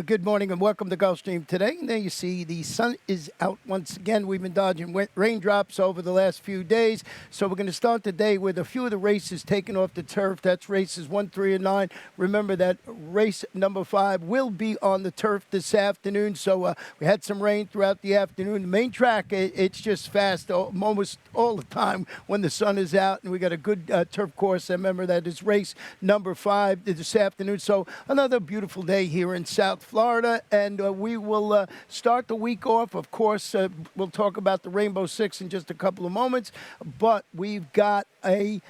Good morning and welcome to Gulfstream today. And there you see the sun is out once again. We've been dodging raindrops over the last few days. So we're going to start the day with a few of the races taken off the turf. That's races 1, 3, and 9. Remember that race number 5 will be on the turf this afternoon. So we had some rain throughout the afternoon. The main track, it's just fast almost all the time when the sun is out. And we got a good turf course. I remember that is race number 5 this afternoon. So another beautiful day here in South Florida, and we will start the week off. Of course, we'll talk about the Rainbow Six in just a couple of moments, but we've got the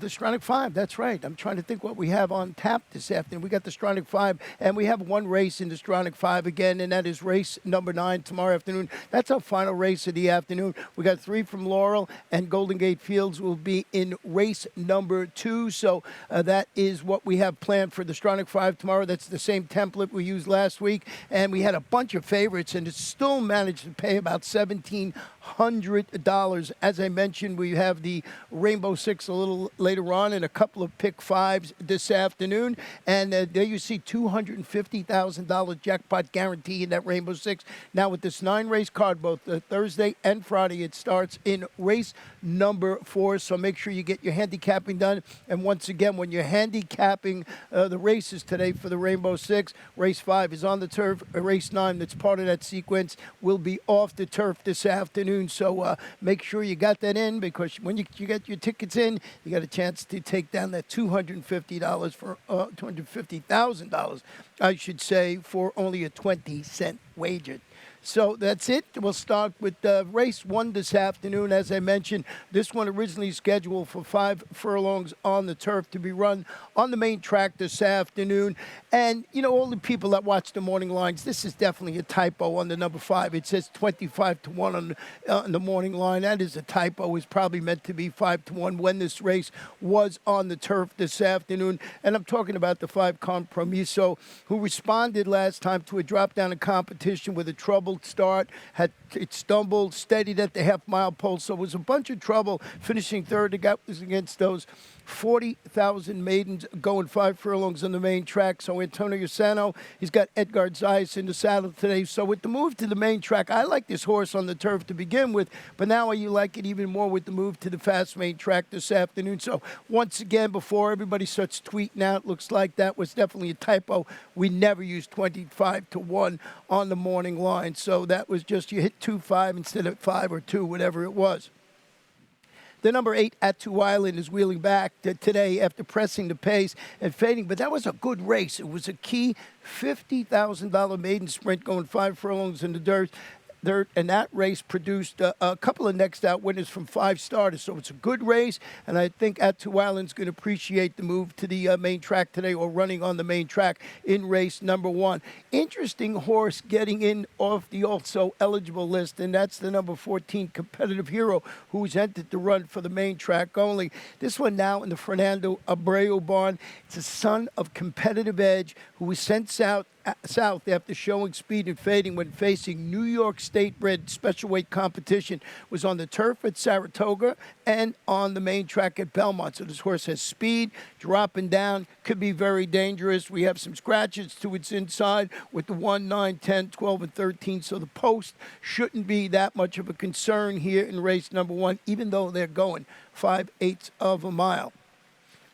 Stronach 5, that's right. I'm trying to think what we have on tap this afternoon. We got the Stronach 5, and we have one race in the Stronach 5 again, and that is race number 9 tomorrow afternoon. That's our final race of the afternoon. We got 3 from Laurel, and Golden Gate Fields will be in race number 2. So that is what we have planned for the Stronach 5 tomorrow. That's the same template we used last week, and we had a bunch of favorites, and it still managed to pay about $1,700. As I mentioned, we have the Rainbow Six a little later on and a couple of pick 5s this afternoon. And there you see $250,000 jackpot guarantee in that Rainbow Six. Now with this 9-race card, both Thursday and Friday, it starts in race number 4. So make sure you get your handicapping done. And once again, when you're handicapping the races today for the Rainbow Six, race 5 is on the turf. Race 9, that's part of that sequence, will be off the turf this afternoon. So make sure you got that in, because when you get your tickets in, you got a chance to take down that $250 for $250,000, I should say, for only a 20-cent wager. So that's it. We'll start with race 1 this afternoon. As I mentioned, this one originally scheduled for 5 furlongs on the turf to be run on the main track this afternoon. And, you know, all the people that watch the morning lines, this is definitely a typo on the number 5. It says 25 to 1 on the morning line. That is a typo. It's probably meant to be 5 to 1 when this race was on the turf this afternoon. And I'm talking about the 5 Compromiso, who responded last time to a drop down in competition with a troubled start. It stumbled, steadied at the half-mile pole, so it was a bunch of trouble finishing third. It was against those 40,000 maidens going 5 furlongs on the main track. So Antonio Sano, he's got Edgar Zayas in the saddle today. So with the move to the main track, I like this horse on the turf to begin with, but now you like it even more with the move to the fast main track this afternoon. So once again, before everybody starts tweeting out, looks like that was definitely a typo. We never used 25 to 1 on the morning line. So that was just, you hit 2-5 instead of 5 or 2, whatever it was. The number 8, Attu Island, is wheeling back today after pressing the pace and fading. But that was a good race. It was a key $50,000 maiden sprint going 5 furlongs in the dirt. And that race produced a couple of next out winners from 5 starters. So it's a good race, and I think Attu Island's going to appreciate the move to the main track today, or running on the main track in race number 1. Interesting horse getting in off the also eligible list, and that's the number 14 Competitive Hero, who's entered to run for the main track only. This one now in the Fernando Abreu barn. It's a son of Competitive Edge, who was sent south after showing speed and fading when facing New York State-bred special weight competition. Was on the turf at Saratoga and on the main track at Belmont. So this horse has speed, dropping down, could be very dangerous. We have some scratches to its inside with the 1, 9, 10, 12, and 13. So the post shouldn't be that much of a concern here in race number 1, even though they're going 5/8 of a mile.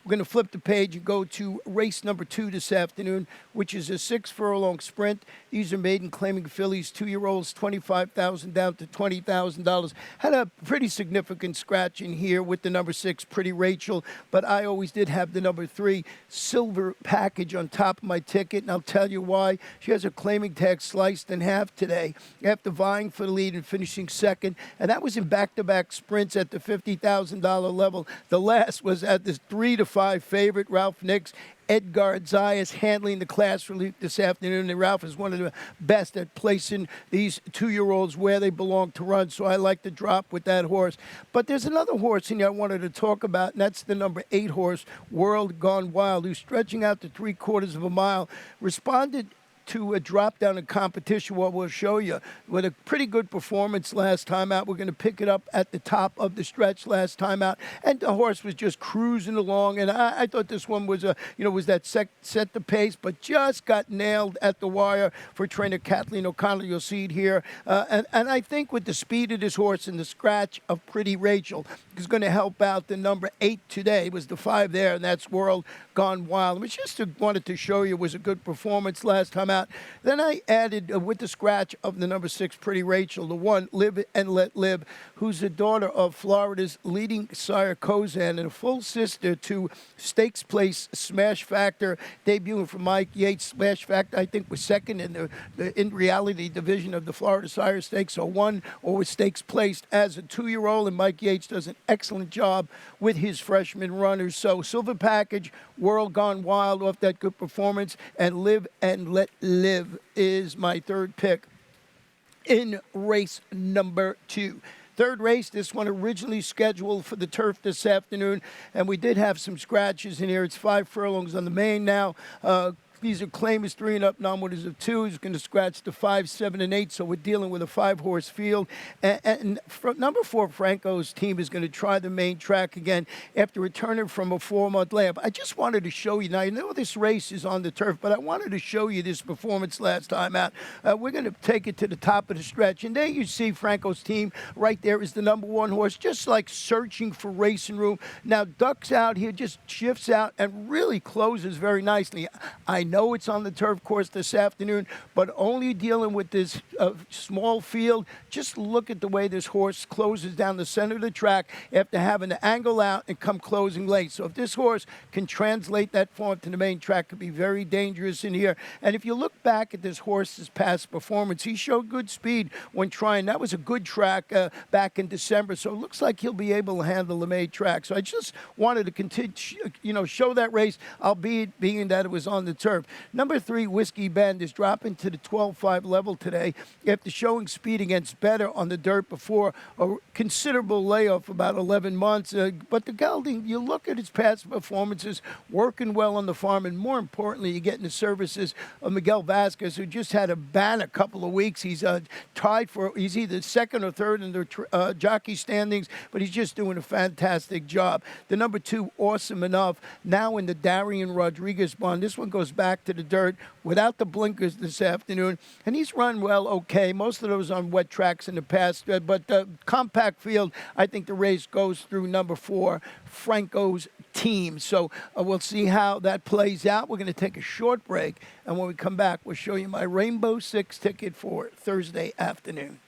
We're going to flip the page and go to race number 2 this afternoon, which is a 6 furlong sprint. These are maiden claiming fillies, 2-year-olds, $25,000 down to $20,000. Had a pretty significant scratch in here with the number 6, Pretty Rachel, but I always did have the number 3, Silver Package, on top of my ticket, and I'll tell you why. She has her claiming tag sliced in half today after vying for the lead and finishing second, and that was in back-to-back sprints at the $50,000 level. The last was at this 3-5 favorite, Ralph Nix. Edgar Zayas handling the class relief this afternoon. And Ralph is one of the best at placing these 2-year-olds where they belong to run. So I like to drop with that horse. But there's another horse in here I wanted to talk about, and that's the number 8 horse, World Gone Wild, who's stretching out to 3/4 of a mile. Responded to drop down in competition, what we'll show you, with a pretty good performance last time out. We're going to pick it up at the top of the stretch last time out, and the horse was just cruising along. And I thought this one was was that set the pace, but just got nailed at the wire for trainer Kathleen O'Connell. You'll see it here, and I think with the speed of this horse and the scratch of Pretty Rachel is going to help out the number 8 today. It was the 5 there, and that's World Gone Wild, which just wanted to show you was a good performance last time out. Then I added, with the scratch of the number 6, Pretty Rachel, the 1, Live and Let Live, who's the daughter of Florida's leading sire, Kozan, and a full sister to Stakes Place Smash Factor, debuting for Mike Yates. Smash Factor, I think, was second in the in reality division of the Florida Sire Stakes, so won over Stakes Place as a 2-year-old, and Mike Yates does an excellent job with his freshman runners. So Silver Package, World Gone Wild off that good performance, and Live and Let Live is my third pick in race number 2. Third race, this one originally scheduled for the turf this afternoon, and we did have some scratches in here. It's 5 furlongs on the main now. These are claimers 3 and up, non-winners of 2. He's going to scratch the 5, 7, and 8, so we're dealing with a 5-horse field. And for number 4, Franco's team is going to try the main track again after returning from a 4-month layup. I just wanted to show you, now I know this race is on the turf, but I wanted to show you this performance last time out. We're going to take it to the top of the stretch, and there you see Franco's team right there is the number 1 horse, just like searching for racing room. Now ducks out here, just shifts out, and really closes very nicely. I know it's on the turf course this afternoon, but only dealing with this small field. Just look at the way this horse closes down the center of the track after having to angle out and come closing late. So if this horse can translate that form to the main track, it could be very dangerous in here. And if you look back at this horse's past performance, he showed good speed when trying. That was a good track back in December, so it looks like he'll be able to handle the main track. So I just wanted to continue, show that race, albeit being that it was on the turf. Number 3, Whiskey Bend, is dropping to the 12.5 level today after showing speed against Better on the dirt before a considerable layoff, about 11 months. But the gelding, you look at his past performances, working well on the farm, and more importantly, you're getting the services of Miguel Vasquez, who just had a ban a couple of weeks. He's tied for, he's either second or third in the jockey standings, but he's just doing a fantastic job. The number 2, Awesome Enough, now in the Darian Rodriguez bond. This one goes back to the dirt without the blinkers this afternoon, and he's run well, okay. Most of those on wet tracks in the past, but the compact field, I think the race goes through number 4, Franco's team. So we'll see how that plays out. We're going to take a short break, and when we come back, we'll show you my Rainbow 6 ticket for Thursday afternoon.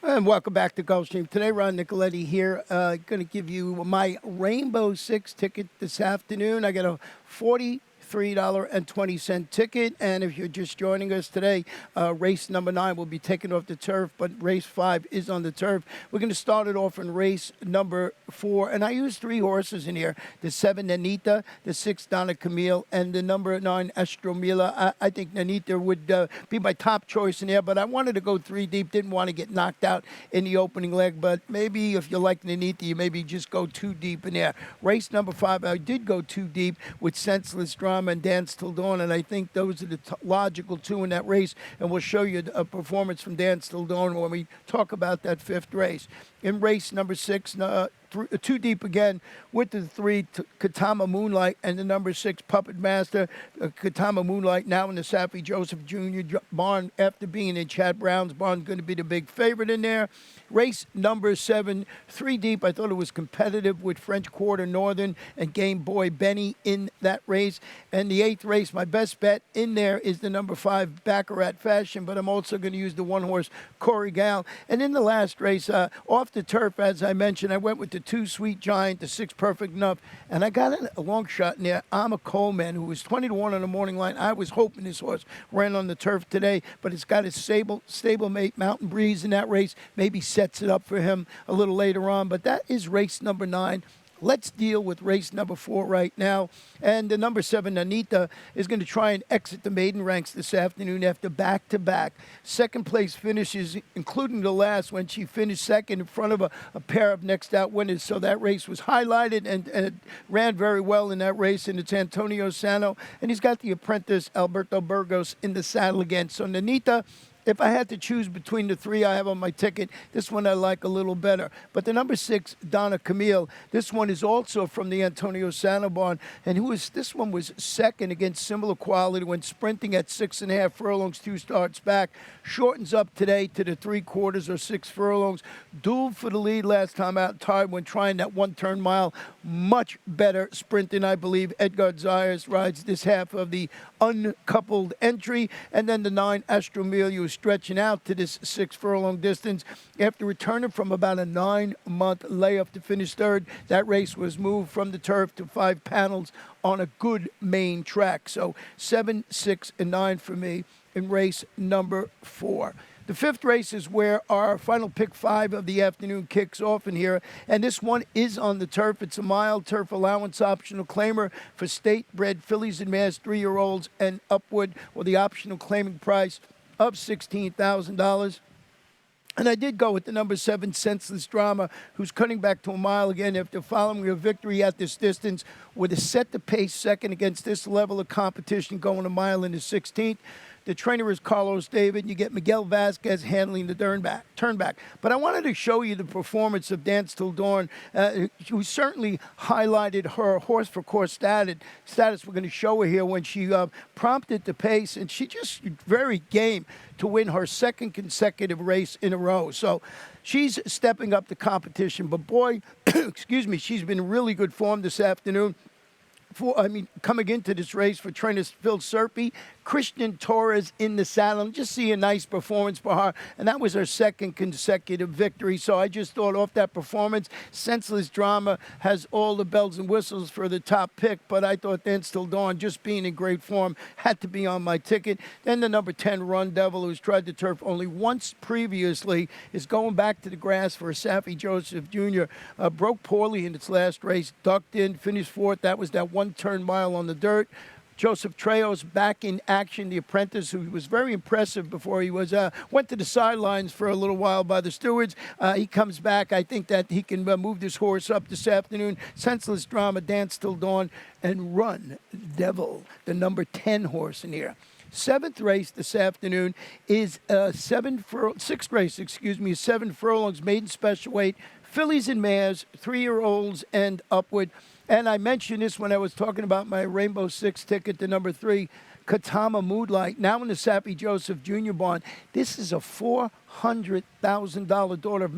And welcome back to Gulfstream. Today, Ron Nicoletti here, going to give you my Rainbow 6 ticket this afternoon. I got a $43.20 ticket, and if you're just joining us today, race number 9 will be taken off the turf, but race 5 is on the turf. We're going to start it off in race number 4, and I used 3 horses in here: the 7 Nanita, the 6 Donna Camille, and the number 9 Estromila. I think Nanita would be my top choice in there, but I wanted to go 3 deep. Didn't want to get knocked out in the opening leg, but maybe if you like Nanita, you maybe just go 2 deep in there. Race number 5, I did go 2 deep with Senseless Drama and Dance Till Dawn, and I think those are the logical 2 in that race, and we'll show you a performance from Dance Till Dawn when we talk about that 5th race. In race number 6, two deep again with the 3, Katama Moonlight, and the number 6, Puppet Master. Katama Moonlight now in the Saffie Joseph Jr. barn after being in Chad Brown's barn, going to be the big favorite in there. Race number 7, 3 deep. I thought it was competitive with French Quarter Northern and Game Boy Benny in that race. And the 8th race, my best bet in there is the number 5, Baccarat Fashion, but I'm also going to use the 1-horse Corey Gal. And in the last race, off the turf, as I mentioned, I went with the 2 Sweet Giant, the 6 Perfect Enough, and I got a long shot in there. I'm a Coleman, who was 20-1 on the morning line. I was hoping this horse ran on the turf today, but it's got his stablemate Mountain Breeze in that race. Maybe sets it up for him a little later on, but that is race number 9. Let's deal with race number 4 right now. And the number 7, Anita, is going to try and exit the maiden ranks this afternoon after back-to-back second place finishes, including the last when she finished second in front of a pair of next out winners. So that race was highlighted and ran very well in that race. And it's Antonio Sano. And he's got the apprentice Alberto Burgos in the saddle again. So Anita, if I had to choose between the 3 I have on my ticket, this one I like a little better. But the number 6, Donna Camille, this one is also from the Antonio Sano barn. And this one was second against similar quality when sprinting at 6.5 furlongs, 2 starts back. Shortens up today to the 3/4 or 6 furlongs. Dueled for the lead last time out, tied when trying that 1-turn mile. Much better sprinting, I believe. Edgar Zayas rides this half of the uncoupled entry. And then the 9, Astromelia, is stretching out to this 6 furlong distance after returning from about a 9-month layoff to finish third. That race was moved from the turf to 5 panels on a good main track. So 7, 6, and 9 for me in race number 4. The 5th race is where our final pick 5 of the afternoon kicks off in here, and this one is on the turf. It's a mild turf allowance optional claimer for state-bred fillies and mares, 3-year-olds and upward, with the optional claiming price of $16,000. And I did go with the number 7, Senseless Drama, who's cutting back to a mile again after following a victory at this distance with a set-the-pace second against this level of competition, going a mile in the 16th. The trainer is Carlos David. You get Miguel Vasquez handling the turnback. But I wanted to show you the performance of Dance Till Dawn, who certainly highlighted her horse for course status. We're going to show her here when she prompted the pace, and she just very game to win her 2nd consecutive race in a row. So she's stepping up the competition. But boy, excuse me, she's been in really good form this afternoon. Coming into this race for trainer Phil Serpy, Christian Torres in the saddle. Just see a nice performance for her, and that was her 2nd consecutive victory. So I just thought off that performance, Senseless Drama has all the bells and whistles for the top pick, but I thought Dance Till Dawn, just being in great form, had to be on my ticket. Then the number 10, Run Devil, who's tried the turf only once previously, is going back to the grass for a Saffie Joseph Jr. Broke poorly in its last race, ducked in, finished 4th. That was that 1-turn mile on the dirt. Joseph Trejo's back in action, the apprentice, who was very impressive before he went to the sidelines for a little while by the stewards. He comes back. I think that he can move this horse up this afternoon. Senseless Drama, Dance Till Dawn, and Run Devil, the number 10 horse in here. 7th race this afternoon is 6th race, is 7 furlongs, maiden special weight, fillies and mares, 3-year-olds and upward. And I mentioned this when I was talking about my Rainbow 6 ticket, the number 3, Katama Moonlight, now in the Saffie Joseph Jr. barn. This is a $400,000 daughter of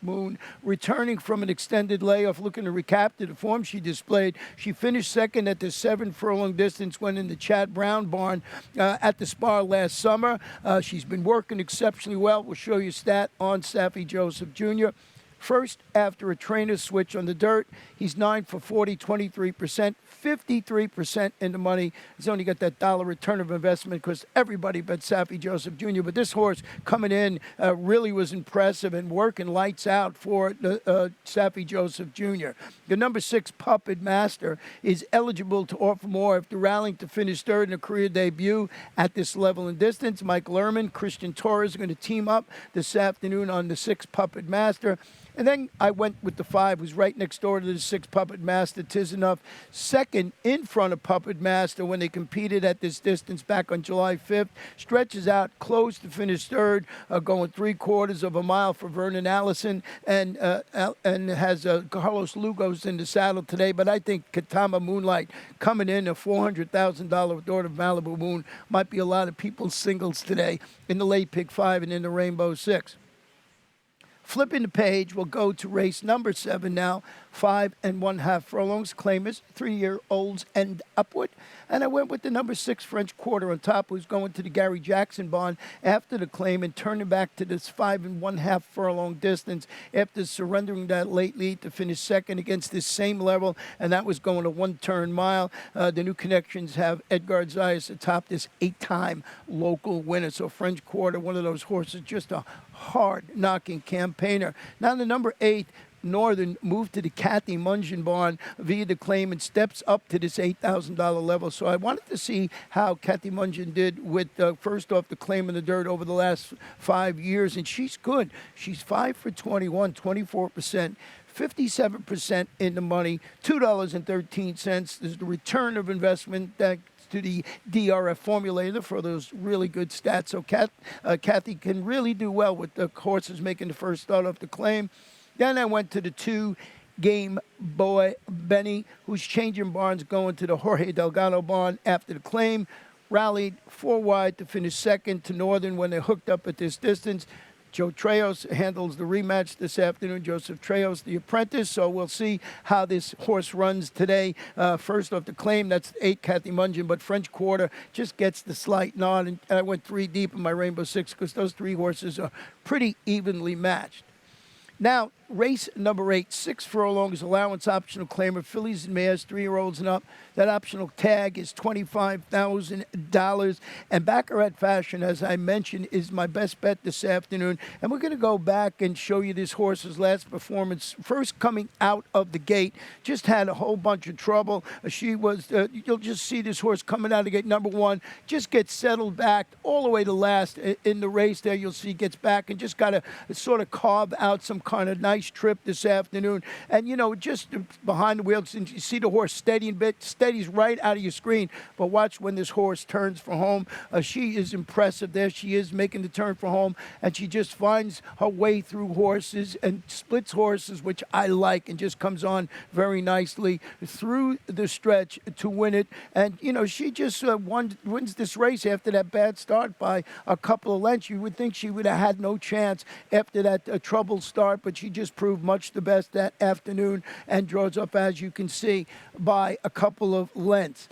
Moon, returning from an extended layoff, looking to recapture the form she displayed. She finished 2nd at the 7 furlong distance when in the Chad Brown barn at the Spar last summer. She's been working exceptionally well. We'll show you a stat on Saffie Joseph Jr. First, after a trainer switch on the dirt, he's 9 for 40, 23%, 53% in the money. He's only got that dollar return of investment because everybody bet Saffie Joseph Jr. But this horse coming in really was impressive and working lights out for Saffie Joseph Jr. The number 6, Puppet Master, is eligible to offer more after rallying to finish 3rd in a career debut at this level and distance. Mike Lerman, Christian Torres are going to team up this afternoon on the 6, Puppet Master. And then I went with the 5, who's right next door to the 6, Puppet Master. Tis Enough, second in front of Puppet Master when they competed at this distance back on July 5th. Stretches out close to finish third, going 3/4 of a mile for Vernon Allison, and has Carlos Lugos in the saddle today. But I think Katama Moonlight coming in, a $400,000 daughter of Malibu Moon, might be a lot of people's singles today in the late pick 5 and in the Rainbow 6. Flipping the page, we'll go to race number 7 now. 5 1/2 furlongs, claimers, 3-year-olds and upward. And I went with the number 6 French Quarter on top, who's going to the Gary Jackson barn after the claim and turning back to this 5 1/2 furlong distance after surrendering that late lead to finish second against this same level, and that was going a 1-turn mile. The new connections have Edgar Zayas atop this 8-time local winner. So French Quarter, one of those horses, just a hard-knocking campaigner. Now the number 8, Northern, moved to the Kathy Mungeon barn via the claim and steps up to this $8,000 level. So I wanted to see how Kathy Mungeon did with, first off, the claim in the dirt over the last 5 years, and she's good. She's 5 for 21, 24%. 57% in the money, $2.13. There's the return of investment that to the DRF formulator for those really good stats. So Kathy can really do well with the horses making the first start off the claim. Then I went to the 2 Game Boy Benny, who's changing barns, going to the Jorge Delgado barn after the claim. Rallied 4 wide to finish second to Northern when they hooked up at this distance. Joe Trejos handles the rematch this afternoon. Joseph Trejos, the apprentice. So we'll see how this horse runs today. First off the claim, that's 8, Kathy Mungeon, but French Quarter just gets the slight nod. And I went 3 deep in my Rainbow 6 because those 3 horses are pretty evenly matched. Now, race number 8, 6 furlongs, allowance optional claimer, fillies and mares, 3-year-olds and up. That optional tag is $25,000. And Baccarat Fashion, as I mentioned, is my best bet this afternoon. And we're going to go back and show you this horse's last performance. First coming out of the gate, just had a whole bunch of trouble. She was, you'll just see this horse coming out of gate number 1, just gets settled back all the way to last in the race there. You'll see gets back and just got to sort of carve out some kind of nice trip this afternoon. And, you know, just behind the wheels, and you see the horse steadying a bit, steadies right out of your screen. But watch when this horse turns for home. She is impressive. There she is making the turn for home, and she just finds her way through horses and splits horses, which I like, and just comes on very nicely through the stretch to win it. And, you know, she just wins this race after that bad start by a couple of lengths. You would think she would have had no chance after that troubled start, but she just proved much the best that afternoon and draws up, as you can see, by a couple of lengths.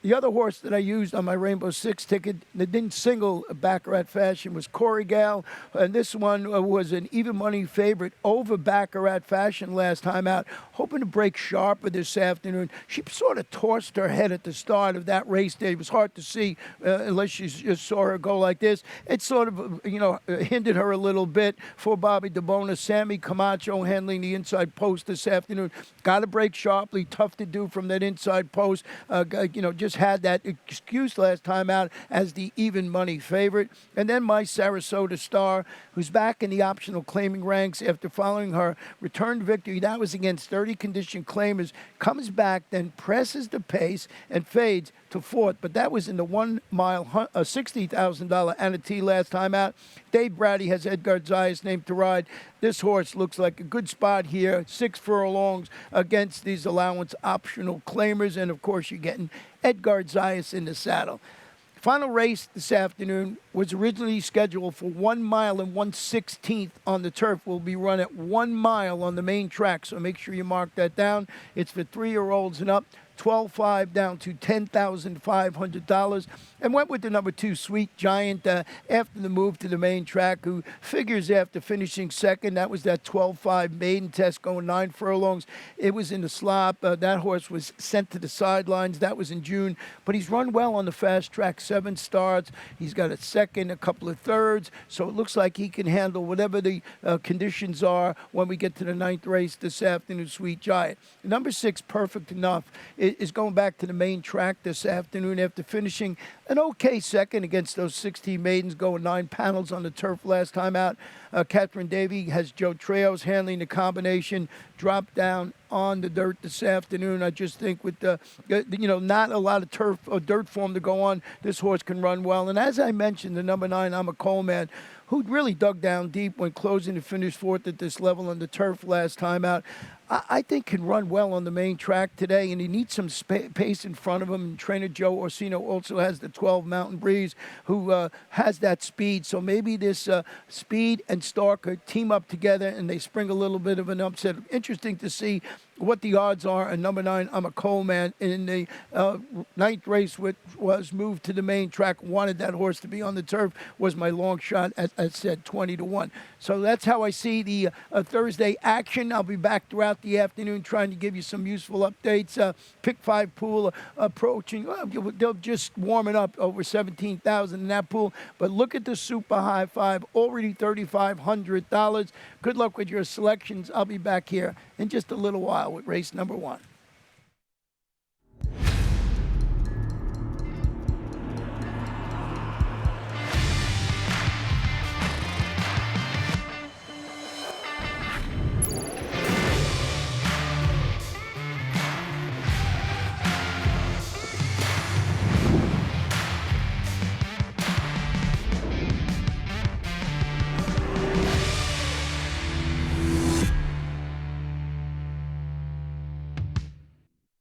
The other horse that I used on my Rainbow 6 ticket that didn't single Baccarat Fashion was Corrigal, and this one was an even money favorite over Baccarat Fashion last time out, hoping to break sharper this afternoon. She sort of tossed her head at the start of that race day. It was hard to see unless you just saw her go like this. It sort of, hindered her a little bit for Bobby DeBona. Sammy Camacho handling the inside post this afternoon. Got to break sharply, tough to do from that inside post. Just had that excuse last time out as the even money favorite. And then my Sarasota Star, who's back in the optional claiming ranks after following her return victory. That was against 30 condition claimers. Comes back, then presses the pace and fades to 4th. But that was in the 1 mile, $60,000 Anatee last time out. Dave Brady has Edgar Zayas named to ride. This horse looks like a good spot here. 6 furlongs against these allowance optional claimers. And, of course, you're getting Edgar Zayas in the saddle. Final race this afternoon was originally scheduled for 1 mile and 1/16 on the turf. Will be run at 1 mile on the main track, so make sure you mark that down. It's for 3-year-olds and up. 12.5 down to $10,500, and went with the number 2 Sweet Giant after the move to the main track, who figures after finishing second. That was that 12.5 maiden test going 9 furlongs. It was in the slop. That horse was sent to the sidelines. That was in June, but he's run well on the fast track. 7 starts. He's got a second, a couple of thirds, so it looks like he can handle whatever the conditions are when we get to the 9th race this afternoon. Sweet Giant. Number 6, Perfect Enough, is going back to the main track this afternoon after finishing an okay second against those 16 maidens, going 9 panels on the turf last time out. Catherine Davey has Joe Treos handling the combination, dropped down on the dirt this afternoon. I just think with not a lot of turf or dirt form to go on, this horse can run well. And as I mentioned, the number 9, I'm a Coleman, who really dug down deep when closing to finish fourth at this level on the turf last time out. I think can run well on the main track today, and he needs some pace in front of him. And trainer Joe Orsino also has the 12 Mountain Breeze, who has that speed. So maybe this speed and Stark team up together, and they spring a little bit of an upset. Interesting to see what the odds are. And number 9, I'm a Coleman, in the 9th race, which was moved to the main track. Wanted that horse to be on the turf, was my long shot, as I said, 20-1. So that's how I see the Thursday action. I'll be back throughout the afternoon trying to give you some useful updates. Pick 5 pool approaching. They're just warming up, over 17,000 in that pool. But look at the super high 5, already $3,500. Good luck with your selections. I'll be back here in just a little while with race number 1.